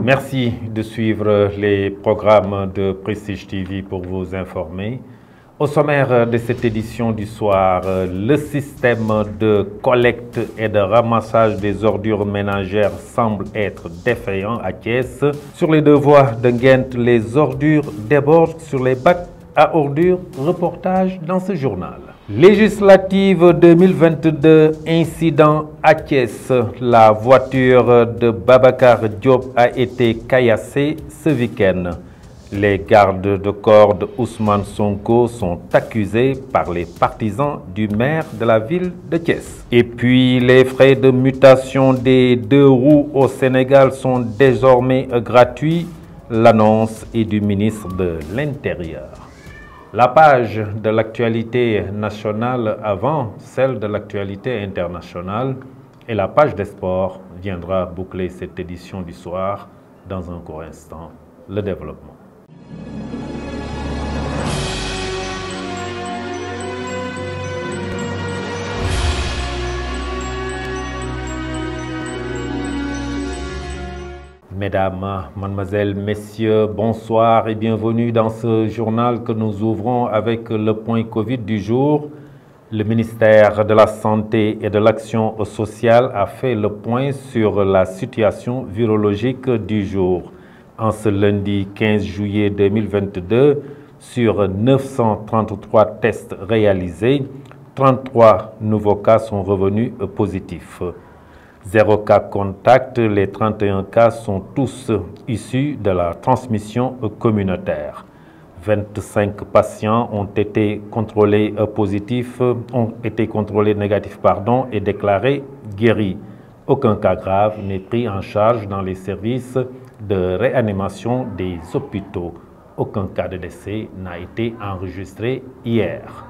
Merci de suivre les programmes de Prestige TV pour vous informer. Au sommaire de cette édition du soir, le système de collecte et de ramassage des ordures ménagères semble être défaillant à Thiès. Sur les deux voies de Nguent, les ordures débordent sur les bacs à ordures. Reportage dans ce journal. Législative 2022, incident à Thiès. La voiture de Babacar Diop a été caillassée ce week-end. Les gardes de corps de Ousmane Sonko sont accusés par les partisans du maire de la ville de Thiès. Et puis, les frais de mutation des 2 roues au Sénégal sont désormais gratuits. L'annonce est du ministre de l'Intérieur. La page de l'actualité nationale avant celle de l'actualité internationale et la page des sports viendra boucler cette édition du soir. Dans un court instant, le développement. Mesdames, mademoiselles, messieurs, bonsoir et bienvenue dans ce journal que nous ouvrons avec le point Covid du jour. Le ministère de la Santé et de l'Action sociale a fait le point sur la situation virologique du jour. En ce lundi 15 juillet 2022, sur 933 tests réalisés, 33 nouveaux cas sont revenus positifs. 0 cas contact, les 31 cas sont tous issus de la transmission communautaire. 25 patients ont été contrôlés négatifs et déclarés guéris. Aucun cas grave n'est pris en charge dans les services de réanimation des hôpitaux. Aucun cas de décès n'a été enregistré hier.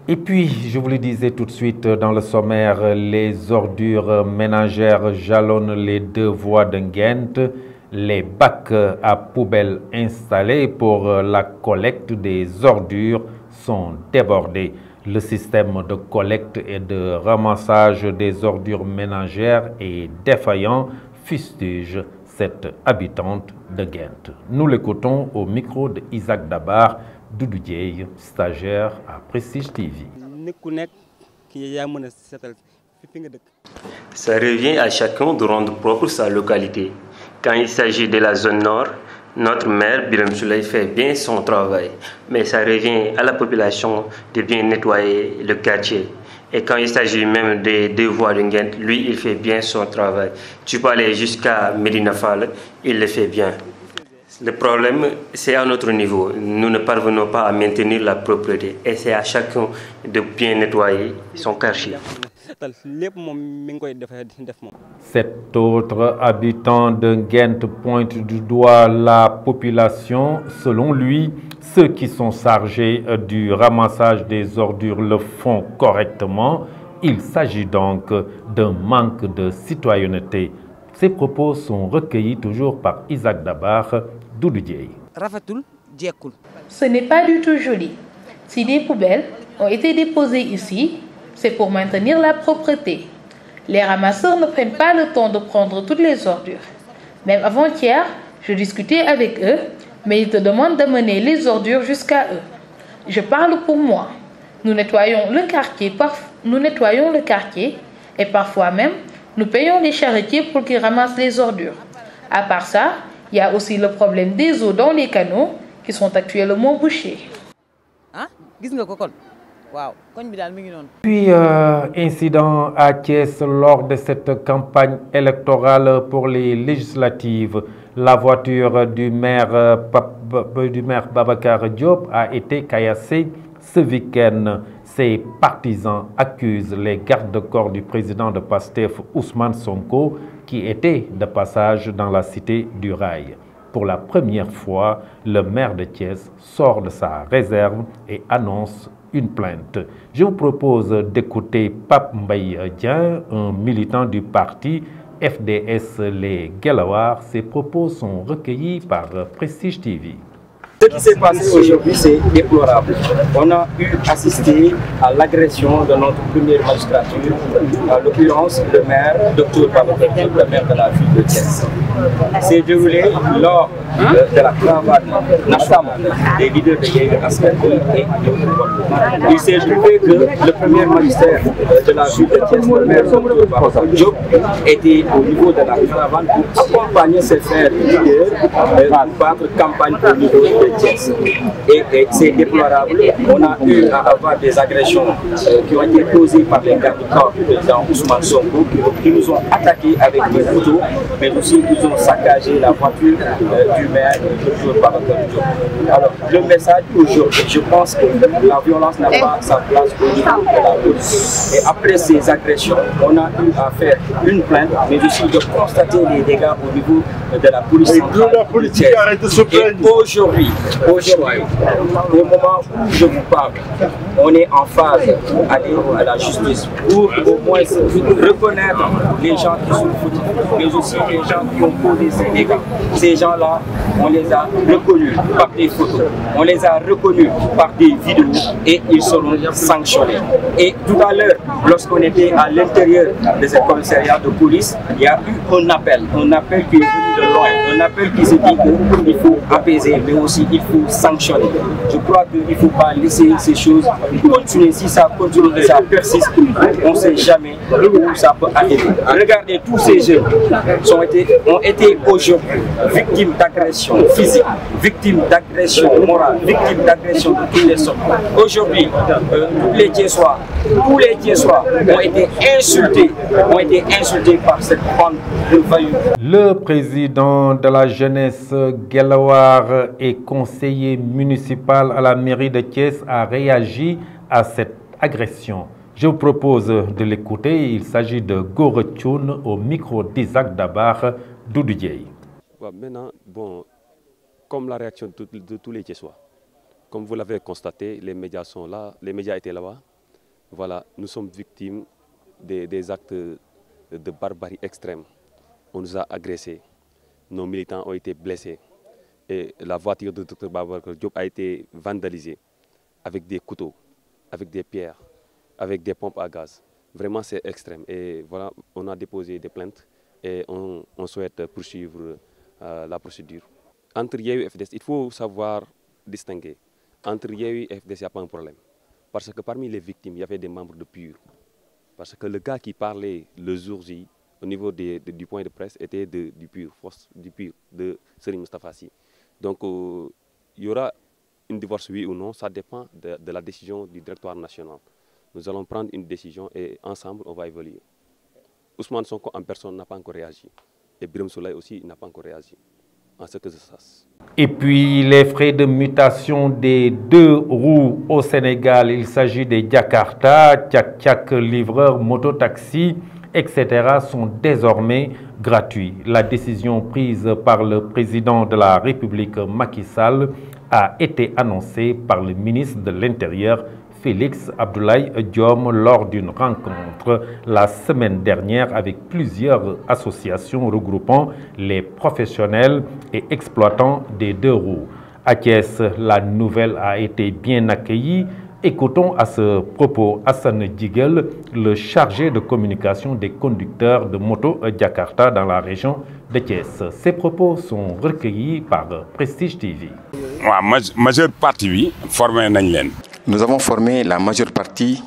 Et puis, je vous le disais tout de suite dans le sommaire, les ordures ménagères jalonnent les 2 voies de Nguent. Les bacs à poubelles installés pour la collecte des ordures sont débordés. Le système de collecte et de ramassage des ordures ménagères est défaillant, fustige cette habitante de Nguent. Nous l'écoutons au micro de Isaac Dabar, Doudou Dieye, stagiaire à Prestige TV. Ça revient à chacun de rendre propre sa localité. Quand il s'agit de la zone nord, notre maire Birame Souleye fait bien son travail, mais ça revient à la population de bien nettoyer le quartier. Et quand il s'agit même des 2 voies de Nguent, lui, il fait bien son travail. Tu peux aller jusqu'à Medina Fall, il le fait bien. Le problème, c'est à notre niveau. Nous ne parvenons pas à maintenir la propreté. Et c'est à chacun de bien nettoyer son quartier. Cet autre habitant de Nguent pointe du doigt la population. Selon lui, ceux qui sont chargés du ramassage des ordures le font correctement. Il s'agit donc d'un manque de citoyenneté. Ces propos sont recueillis toujours par Isaac Dabar, Doudou Dieye. Ce n'est pas du tout joli. Si des poubelles ont été déposées ici, c'est pour maintenir la propreté. Les ramasseurs ne prennent pas le temps de prendre toutes les ordures. Même avant-hier, je discutais avec eux, mais ils te demandent d'amener les ordures jusqu'à eux. Je parle pour moi. Nous nettoyons le quartier et parfois même, nous payons les charretiers pour qu'ils ramassent les ordures. À part ça, il y a aussi le problème des eaux dans les canaux qui sont actuellement bouchés. Puis, incident à Thiès lors de cette campagne électorale pour les législatives. La voiture du maire Babacar Diop a été caillassée ce week-end. Ses partisans accusent les gardes de corps du président de PASTEF, Ousmane Sonko, qui était de passage dans la cité du Rail. Pour la première fois, le maire de Thiès sort de sa réserve et annonce une plainte. Je vous propose d'écouter Pape Mbaye Dieng, un militant du parti FDS Les Guelwaars. Ses propos sont recueillis par Prestige TV. Ce qui s'est passé aujourd'hui, c'est déplorable. On a assisté à l'agression de notre première magistrature, en l'occurrence le maire, Dr Babacar Diop, le maire de la ville de Thiès. C'est déroulé lors de la caravane nationale des leaders de Yewwi Askan Wi et il s'est trouvé que le premier magistrat de la ville de Thiès, le maire Dr Babacar Diop, était au niveau de la caravane pour accompagner ses frères leaders pour battre campagne au niveau de Thiès. Et c'est déplorable. On a eu à avoir des agressions qui ont été causées par les gardes du corps du président Ousmane Sonko, qui nous ont attaqués avec des couteaux, mais aussi ils ont saccagé la voiture du maire, Dr Babacar Diop. Alors, le message aujourd'hui, je pense que la violence n'a pas sa place au niveau de la police. Et après ces agressions, on a eu à faire une plainte, mais aussi de constater les dégâts au niveau de la police centrale. Et aujourd'hui, au moment où je vous parle, on est en phase pour aller à la justice, pour au moins reconnaître les gens qui sont fautifs, mais aussi les gens qui ont causé ces dégâts. Ces gens-là, on les a reconnus par des photos, on les a reconnus par des vidéos et ils seront sanctionnés. Et tout à l'heure, lorsqu'on était à l'intérieur des commissariats de police, il y a eu un appel qui est venu de loin, un appel qui se dit qu'il faut apaiser, mais aussi il faut sanctionner. Je crois qu'il ne faut pas laisser ces choses continuer. Si ça continue et ça persiste, on ne sait jamais où ça peut arriver. Regardez, tous ces jeunes ont été aujourd'hui victimes d'agressions physiques, victimes d'agressions morales, victimes d'agressions de tous les sortes. Aujourd'hui, tous les Thiessois ont été insultés par cette bande de voyous. Le président de la jeunesse Guelewar et conseiller municipal à la mairie de Thiès a réagi à cette agression. Je vous propose de l'écouter. Il s'agit de Gora Thioune au micro d'Isaac Dabar, Doudou Dieye. Maintenant, bon, comme la réaction de tous les Thiessois, comme vous l'avez constaté, les médias sont là, les médias étaient là-bas. Voilà, nous sommes victimes des actes de barbarie extrême. On nous a agressés, nos militants ont été blessés et la voiture de Dr Babacar Diop a été vandalisée avec des couteaux, avec des pierres, avec des pompes à gaz. Vraiment, c'est extrême. Et voilà, on a déposé des plaintes et on souhaite poursuivre la procédure. Entre Yewwi et FDS, il faut savoir distinguer. Entre Yewwi et FDS, il n'y a pas un problème. Parce que parmi les victimes, il y avait des membres de PUR. Parce que le gars qui parlait le jour J, au niveau du point de presse, était du PUR, de Serigne Moustapha Sy. Donc, il y aura une divorce, oui ou non, ça dépend de la décision du directoire national. Nous allons prendre une décision et ensemble, on va évoluer. Ousmane Sonko en personne n'a pas encore réagi. Et Birame Souleye aussi n'a pas encore réagi. En ce que je sache. Et puis les frais de mutation des 2 roues au Sénégal, il s'agit des Jakarta, Tchak-Tchak, livreurs, mototaxi, etc. sont désormais gratuits. La décision prise par le président de la République Macky Sall a été annoncée par le ministre de l'Intérieur Félix Abdoulaye Diome lors d'une rencontre la semaine dernière avec plusieurs associations regroupant les professionnels et exploitants des 2 roues. À Thiès, la nouvelle a été bien accueillie. Écoutons à ce propos Hassan Djigel, le chargé de communication des conducteurs de moto Jakarta dans la région de Thiès. Ces propos sont recueillis par Prestige TV. Majeure partie formée nañ leen. Nous avons formé la majeure partie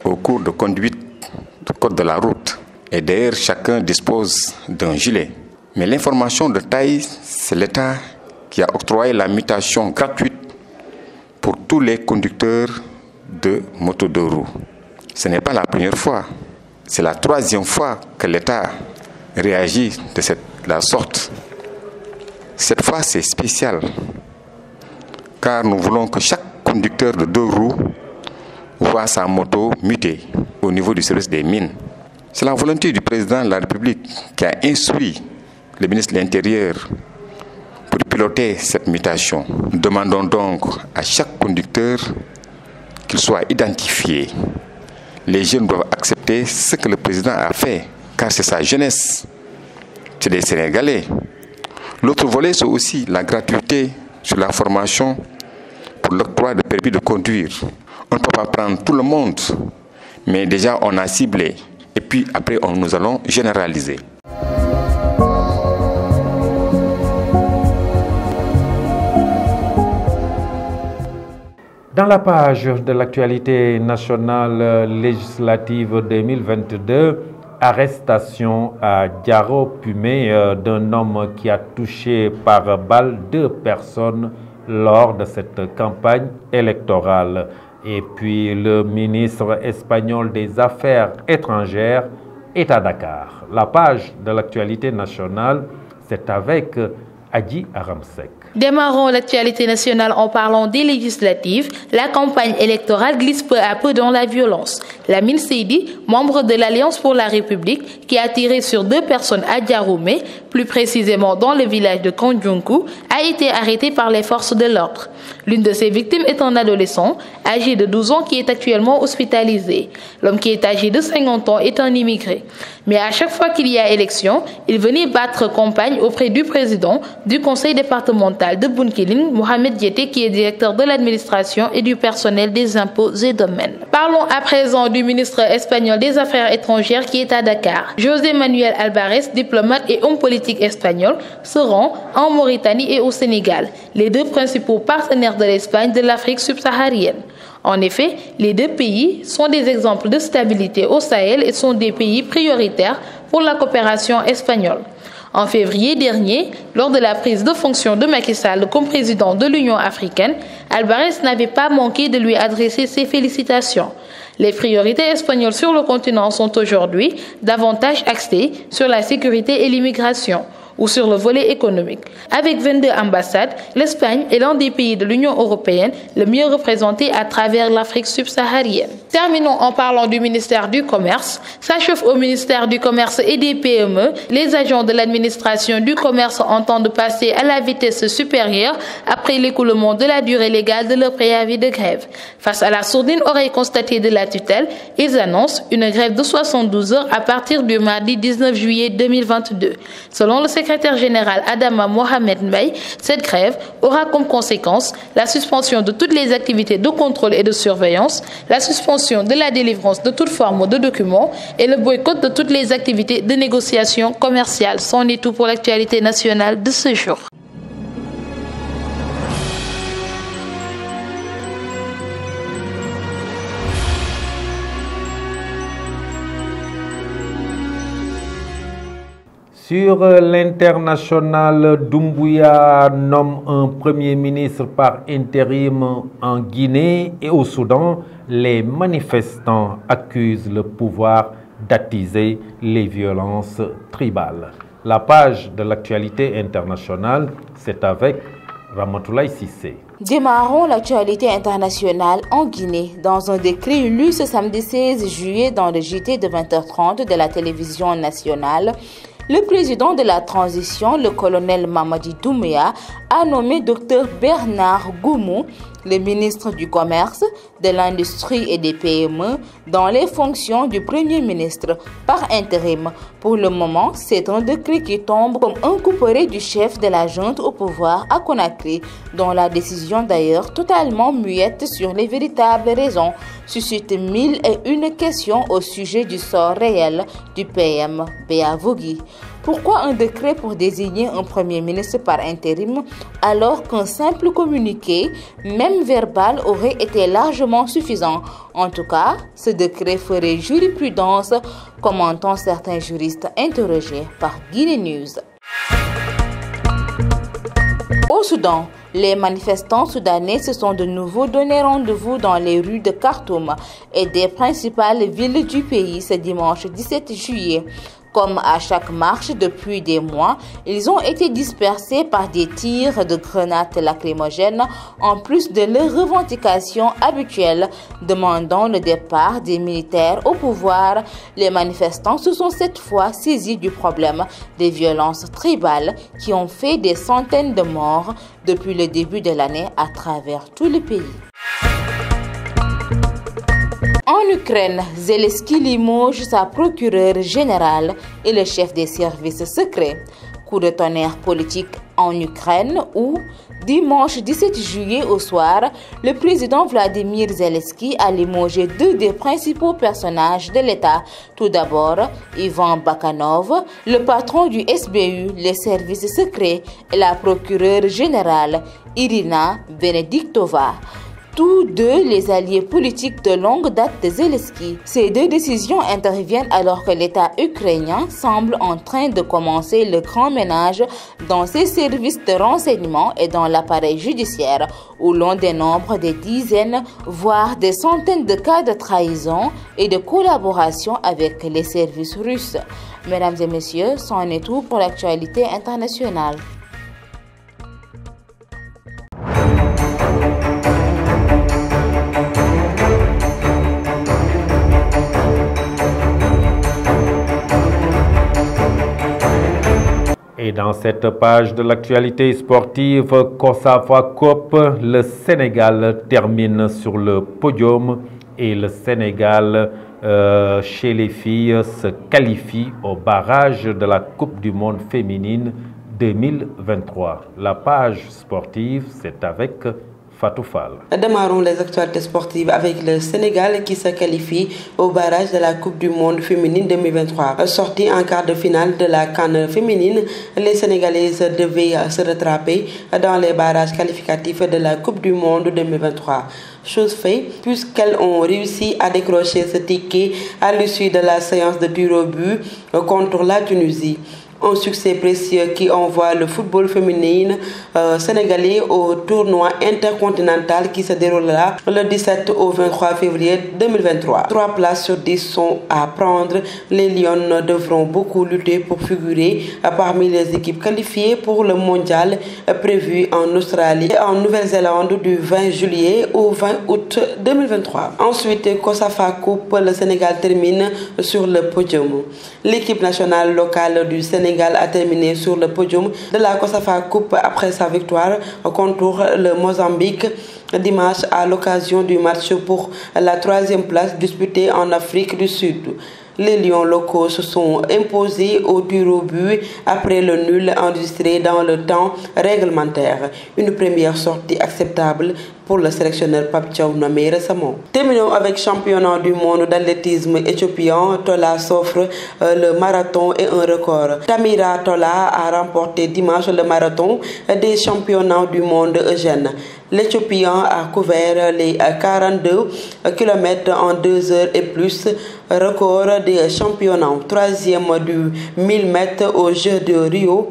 au cours de conduite du code de la route. Et d'ailleurs, chacun dispose d'un gilet. Mais l'information de taille, c'est l'État qui a octroyé la mutation gratuite pour tous les conducteurs de motos 2 roues. Ce n'est pas la première fois. C'est la 3e fois que l'État réagit de la sorte. Cette fois, c'est spécial. Car nous voulons que chaque conducteur de 2 roues voit sa moto mutée au niveau du service des mines. C'est la volonté du président de la République qui a instruit le ministre de l'Intérieur pour piloter cette mutation. Nous demandons donc à chaque conducteur qu'il soit identifié. Les jeunes doivent accepter ce que le président a fait, car c'est sa jeunesse. C'est des Sénégalais. L'autre volet, c'est aussi la gratuité sur la formation pour l'octroi de permis de conduire. On ne peut pas prendre tout le monde, mais déjà on a ciblé et puis après nous allons généraliser. Dans la page de l'actualité nationale législative 2022, arrestation à Diaro-Pumé d'un homme qui a touché par balle 2 personnes lors de cette campagne électorale. Et puis le ministre espagnol des Affaires étrangères est à Dakar. La page de l'actualité nationale, c'est avec Adji Aramsek. Démarrons l'actualité nationale en parlant des législatives. La campagne électorale glisse peu à peu dans la violence. Lamine Seydi, membre de l'Alliance pour la République, qui a tiré sur 2 personnes à Diaroumé, plus précisément dans le village de Kandjounkou, a été arrêté par les forces de l'ordre. L'une de ses victimes est un adolescent, âgé de 12 ans, qui est actuellement hospitalisé. L'homme qui est âgé de 50 ans est un immigré. Mais à chaque fois qu'il y a élection, il venait battre campagne auprès du président du conseil départemental de Bounkiling, Mohamed Diété, qui est directeur de l'administration et du personnel des impôts et domaines. Parlons à présent du ministre espagnol des Affaires étrangères qui est à Dakar. José Manuel Alvarez, diplomate et homme politique espagnol, se rend en Mauritanie et au Sénégal, les 2 principaux partenaires de l'Espagne de l'Afrique subsaharienne. En effet, les 2 pays sont des exemples de stabilité au Sahel et sont des pays prioritaires pour la coopération espagnole. En février dernier, lors de la prise de fonction de Macky Sall comme président de l'Union africaine, Alvarez n'avait pas manqué de lui adresser ses félicitations. Les priorités espagnoles sur le continent sont aujourd'hui davantage axées sur la sécurité et l'immigration, ou sur le volet économique. Avec 22 ambassades, l'Espagne est l'un des pays de l'Union européenne le mieux représenté à travers l'Afrique subsaharienne. Terminons en parlant du ministère du Commerce. S'achauffe au ministère du Commerce et des PME. Les agents de l'administration du commerce entendent passer à la vitesse supérieure après l'écoulement de la durée légale de leur préavis de grève. Face à la sourdine oreille constatée de la tutelle, ils annoncent une grève de 72 heures à partir du mardi 19 juillet 2022. Selon le secrétaire général Adama Mohamed Mbaye, cette grève aura comme conséquence la suspension de toutes les activités de contrôle et de surveillance, la suspension de la délivrance de toute forme de documents et le boycott de toutes les activités de négociation commerciale. C'en est tout pour l'actualité nationale de ce jour. Sur l'international, Doumbouya nomme un premier ministre par intérim en Guinée et au Soudan. Les manifestants accusent le pouvoir d'attiser les violences tribales. La page de l'actualité internationale, c'est avec Ramatoulaye Sissé. Démarrons l'actualité internationale en Guinée. Dans un décret lu ce samedi 16 juillet dans le JT de 20h30 de la télévision nationale, le président de la transition, le colonel Mamadi Doumbouya, a nommé Dr Bernard Goumou, le ministre du Commerce, de l'Industrie et des PME, dans les fonctions du Premier ministre par intérim. Pour le moment, c'est un décret qui tombe comme un couperet du chef de la junte au pouvoir à Conakry, dont la décision d'ailleurs totalement muette sur les véritables raisons suscite 1001 questions au sujet du sort réel du PM Béa Vogui. Pourquoi un décret pour désigner un Premier ministre par intérim alors qu'un simple communiqué, même verbal, aurait été largement suffisant? En tout cas, ce décret ferait jurisprudence, commentant certains juristes interrogés par Guinée News. Au Soudan, les manifestants soudanais se sont de nouveau donné rendez-vous dans les rues de Khartoum et des principales villes du pays ce dimanche 17 juillet. Comme à chaque marche depuis des mois, ils ont été dispersés par des tirs de grenades lacrymogènes en plus de leurs revendications habituelles demandant le départ des militaires au pouvoir. Les manifestants se sont cette fois saisis du problème des violences tribales qui ont fait des centaines de morts depuis le début de l'année à travers tout le pays. En Ukraine, Zelensky limoge sa procureure générale et le chef des services secrets. Coup de tonnerre politique en Ukraine où, dimanche 17 juillet au soir, le président Vladimir Zelensky a limogé 2 des principaux personnages de l'État. Tout d'abord, Ivan Bakanov, le patron du SBU, les services secrets, et la procureure générale Irina Benediktova. Tous deux les alliés politiques de longue date de Zelensky. Ces 2 décisions interviennent alors que l'État ukrainien semble en train de commencer le grand ménage dans ses services de renseignement et dans l'appareil judiciaire, où l'on dénombre des dizaines, voire des centaines de cas de trahison et de collaboration avec les services russes. Mesdames et messieurs, c'en est tout pour l'actualité internationale. Et dans cette page de l'actualité sportive, COSAFA Cup, le Sénégal termine sur le podium et le Sénégal, chez les filles, se qualifie au barrage de la Coupe du Monde féminine 2023. La page sportive, c'est avec Fatou Fall. Démarrons les actualités sportives avec le Sénégal qui se qualifie au barrage de la Coupe du Monde féminine 2023. Sortie en quart de finale de la CAN féminine, les Sénégalaises devaient se rattraper dans les barrages qualificatifs de la Coupe du Monde 2023. Chose faite, puisqu'elles ont réussi à décrocher ce ticket à l'issue de la séance de tir au but contre la Tunisie. Un succès précieux qui envoie le football féminin sénégalais au tournoi intercontinental qui se déroulera le 17 au 23 février 2023. 3 places sur 10 sont à prendre. Les Lions devront beaucoup lutter pour figurer parmi les équipes qualifiées pour le mondial prévu en Australie et en Nouvelle-Zélande du 20 juillet au 20 août 2023. Ensuite, COSAFA Cup, le Sénégal termine sur le podium. L'équipe nationale locale du Sénégal a terminé sur le podium de la COSAFA Cup après sa victoire contre le Mozambique dimanche à l'occasion du match pour la 3e place disputée en Afrique du Sud. Les Lions locaux se sont imposés au tir au but après le nul enregistré dans le temps réglementaire. Une première sortie acceptable pour le sélectionneur Pape Thiaw nommé récemment. Terminons avec championnat du monde d'athlétisme éthiopien. Tola s'offre le marathon et un record. Tamira Tola a remporté dimanche le marathon des championnats du monde Eugène. L'Éthiopien a couvert les 42 km en 2 heures et plus, record des championnats. 3e du 1000 mètres aux Jeux de Rio,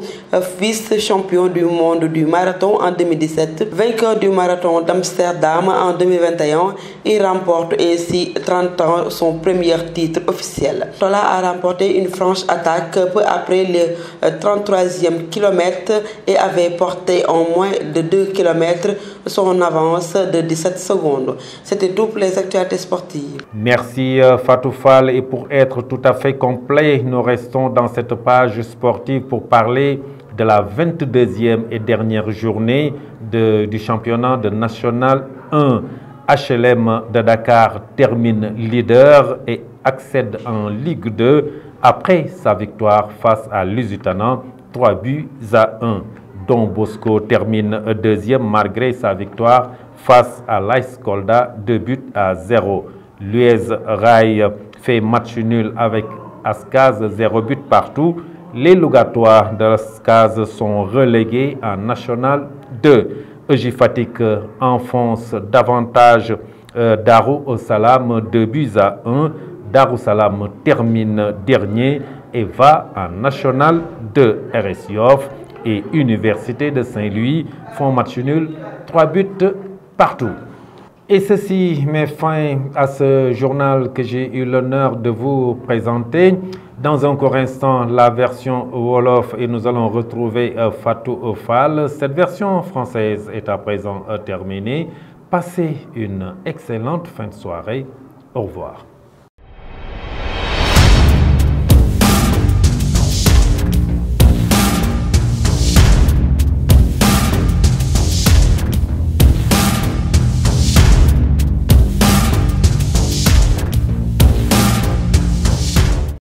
vice-champion du monde du marathon en 2017, vainqueur du marathon d'Amsterdam en 2021. Il remporte ainsi 30 ans son premier titre officiel. Tola a remporté une franche attaque peu après le 33e kilomètre et avait porté en moins de 2 km son avance de 17 secondes. C'était tout pour les actualités sportives. Merci Fatou Fall. Et pour être tout à fait complet, nous restons dans cette page sportive pour parler de la 22e et dernière journée du championnat de National 1. HLM de Dakar termine leader et accède en Ligue 2 après sa victoire face à Lusitana, 3-1. Don Bosco termine 2e malgré sa victoire face à l'AS Kolda, 2-0. L'US Rail fait match nul avec Askaz, 0 but partout. Les Lougatois de Askaz sont relégués en National 2. Ejifatik enfonce davantage Darou Salam, 2-1. Darou Salam termine dernier et va en National 2. RS Yoff et Université de Saint-Louis font match nul, 3 buts partout. Et ceci met fin à ce journal que j'ai eu l'honneur de vous présenter. Dans un court instant, la version Wolof et nous allons retrouver Fatou Fall. Cette version française est à présent terminée. Passez une excellente fin de soirée. Au revoir.